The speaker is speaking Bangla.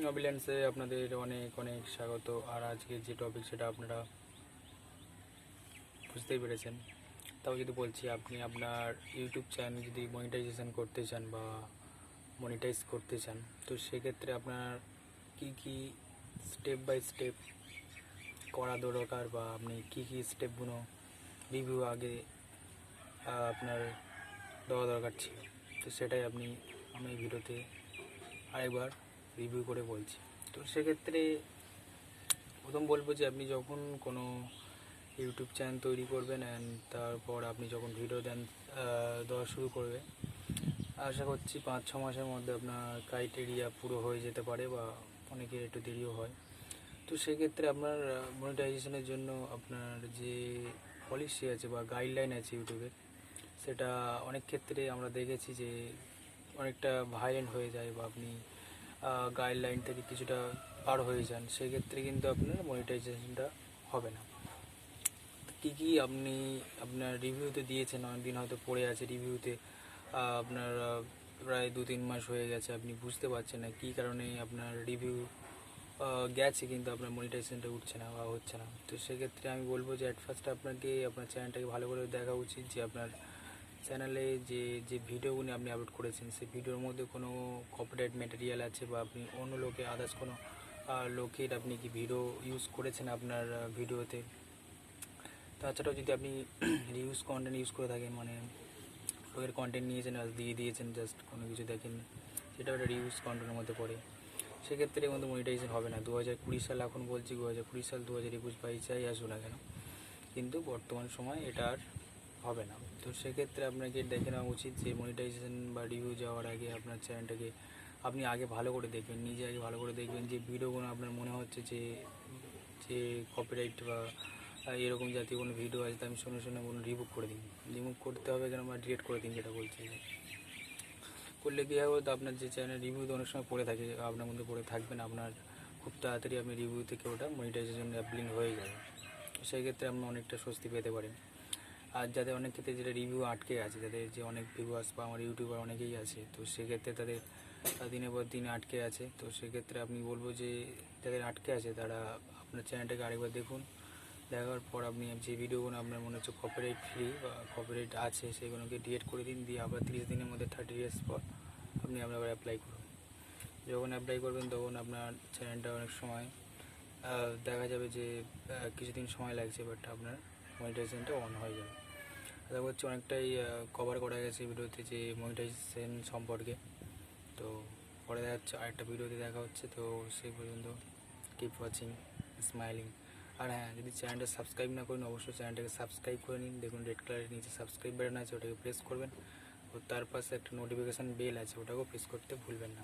নবিলান্সে আপনাদের অনেক অনেক স্বাগত। আর আজকে যে টপিক সেটা আপনারা বুঝতেই পেরেছেন। তাও যদি বলছি, আপনি আপনার ইউটিউব চ্যানেল যদি মনিটাইজেশন করতে চান বা মনিটাইজ করতে চান, তো সেক্ষেত্রে আপনার কি কি স্টেপ বাই স্টেপ করা দরকার বা আপনি কি কি স্টেপগুলো রিভিউ আগে আপনার দেওয়া দরকার ছিল, তো সেটাই আমি এই ভিডিওতে আরেকবার রিভিউ করে বলছি। তো সেক্ষেত্রে প্রথম বলবো যে আপনি যখন কোনো ইউটিউব চ্যানেল তৈরি করবেন অ্যান্ড তারপর আপনি যখন ভিডিও দেওয়া শুরু করবে, আশা করছি 5-6 মাসের মধ্যে আপনার ক্রাইটেরিয়া পুরো হয়ে যেতে পারে বা অনেকের একটু দেরিও হয়। তো সেক্ষেত্রে আপনার মনিটাইজেশনের জন্য আপনার যে পলিসি আছে বা গাইডলাইন আছে ইউটিউবের, সেটা অনেক ক্ষেত্রে আমরা দেখেছি যে অনেকটা ভায়োলেন্ট হয়ে যায় বা আপনি গাইডলাইন থেকে কিছুটা পার হয়ে যান, সেক্ষেত্রে কিন্তু আপনার মনিটাইজেশনটা হবে না। কী কী আপনি আপনার রিভিউতে দিয়েছেন, অনেকদিন হয়তো পড়ে আছে রিভিউতে, আপনার প্রায় 2-3 মাস হয়ে গেছে, আপনি বুঝতে পারছেন না কী কারণে আপনার রিভিউ গেছে কিন্তু আপনার মনিটাইজেশনটা উঠছে না বা হচ্ছে না। তো সেক্ষেত্রে আমি বলবো যে অ্যাট ফার্স্ট আপনাকে আপনার চ্যানেলটাকে ভালো করে দেখা উচিত যে আপনার চ্যানেলে যে ভিডিওগুলি আপনি আপলোড করেছেন সেই ভিডিওর মধ্যে কোনো কপিরাইট ম্যাটেরিয়াল আছে বা আপনি অন্য লোকে আদার্স কোনো লোকের আপনি কি ভিডিও ইউজ করেছেন আপনার ভিডিওতে। তাছাড়াও যদি আপনি রিউজ কন্টেন্ট ইউজ করে থাকেন, মানে লোকের কন্টেন্ট নিয়েছেন আর দিয়ে দিয়েছেন, জাস্ট কোনো কিছু দেখেন, সেটা একটা রিউজ কন্টেন্টের মধ্যে পড়ে, সেক্ষেত্রে কিন্তু মনিটাইজেশন হবে না। 2020 সাল এখন বলছি, 2020 সাল 2021-22 যাই আসুক না কেন, কিন্তু বর্তমান সময় এটা আর হবে না। তো সেক্ষেত্রে আপনাকে দেখে নেওয়া উচিত যে মনিটাইজেশন বা রিভিউ যাওয়ার আগে আপনার চ্যানেলটাকে আপনি আগে ভালো করে দেখবেন, নিজে আগে ভালো করে দেখবেন যে ভিডিওগুলো আপনার মনে হচ্ছে যে যে কপিরাইট বা এরকম জাতীয় কোনো ভিডিও আছে, আমি শুনে কোনো রিমুভ করতে হবে কেন বা ডিলিট করে দিন, যেটা বলছি। করলে কী হবে, তো আপনার যে চ্যানেল রিভিউতে অনেক সময় পড়ে থাকে, আপনার মধ্যে পড়ে থাকবেন, আপনার খুব তাড়াতাড়ি আপনি রিভিউ থেকে ওটা মনিটাইজেশন অ্যাপ্লিং হয়ে যাবে। সেক্ষেত্রে আপনি অনেকটা স্বস্তি পেতে পারেন। আর যাদের অনেক ক্ষেত্রে যেটা রিভিউ আটকে আছে, যাদের যে অনেক ভিউয়ার্স বা আমার ইউটিউবার অনেকেই আছে, তো সেক্ষেত্রে তাদের দিনের পর দিন আটকে আছে। তো সেক্ষেত্রে আপনি বলবো যে যাদের আটকে আছে তারা আপনার চ্যানেলটাকে আরেকবার দেখুন, দেখার পর আপনি যে ভিডিওগুলো আপনার মনে হচ্ছে কপিরাইট ফ্রি বা কপিরাইট আছে সেগুলোকে ডিলিট করে দিন, দিয়ে আবার 30 দিনের মধ্যে 30 ডেজ পর আপনি আবার অ্যাপ্লাই করুন। যখন অ্যাপ্লাই করবেন তখন আপনার চ্যানেলটা অনেক সময় দেখা যাবে যে কিছুদিন সময় লাগছে, বাট আপনার মনিটাইজেশনটা অন হয়ে যাবে। আশা করছি অনেকটাই কভার করা গেছে ভিডিওতে যে মনিটাইজেশন সম্পর্কে। তো পরে দেখা যাচ্ছে আরেকটা ভিডিওতে দেখা হচ্ছে। তো সেই পর্যন্ত কিপ ওয়াচিং, স্মাইলিং। আর হ্যাঁ, যদি চ্যানেলটা সাবস্ক্রাইব না করেন অবশ্যই চ্যানেলটাকে সাবস্ক্রাইব করে নিন। দেখুন রেড কালারের নিচে সাবস্ক্রাইব বাটন আছে, ওটাকে প্রেস করবেন, ও তার পাশে একটা নোটিফিকেশান বেল আছে, ওটাকেও প্রেস করতে ভুলবেন না।